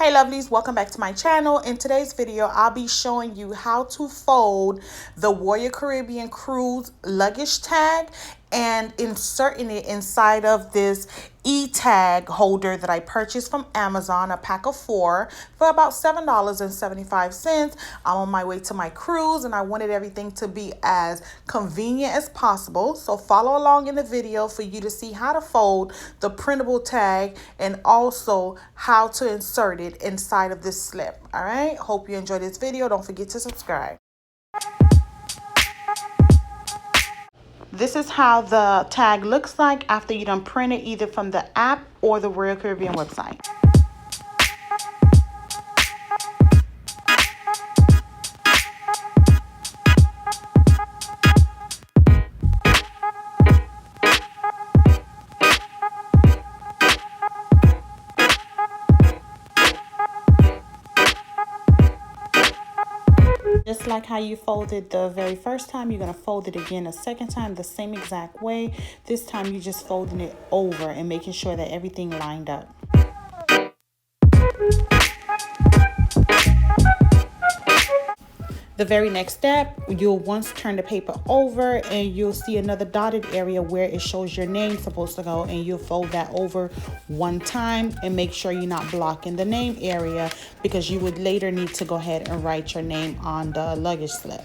Hey lovelies, welcome back to my channel. In today's video, I'll be showing you how to fold the Warrior Caribbean Cruise luggage tag and inserting it inside of this e-tag holder that I purchased from Amazon, a pack of 4 for about $7.75. I'm on my way to my cruise and I wanted everything to be as convenient as possible. So follow along in the video for you to see how to fold the printable tag and also how to insert it inside of this slip. All right, hope you enjoyed this video. Don't forget to subscribe. This is how the tag looks like after you done print it either from the app or the Royal Caribbean website. Just like how you folded the very first time, you're going to fold it again a second time the same exact way. This time you're just folding it over and making sure that everything lined up. The very next step, you'll once turn the paper over and you'll see another dotted area where it shows your name supposed to go, and you'll fold that over one time and make sure you're not blocking the name area because you would later need to go ahead and write your name on the luggage slip.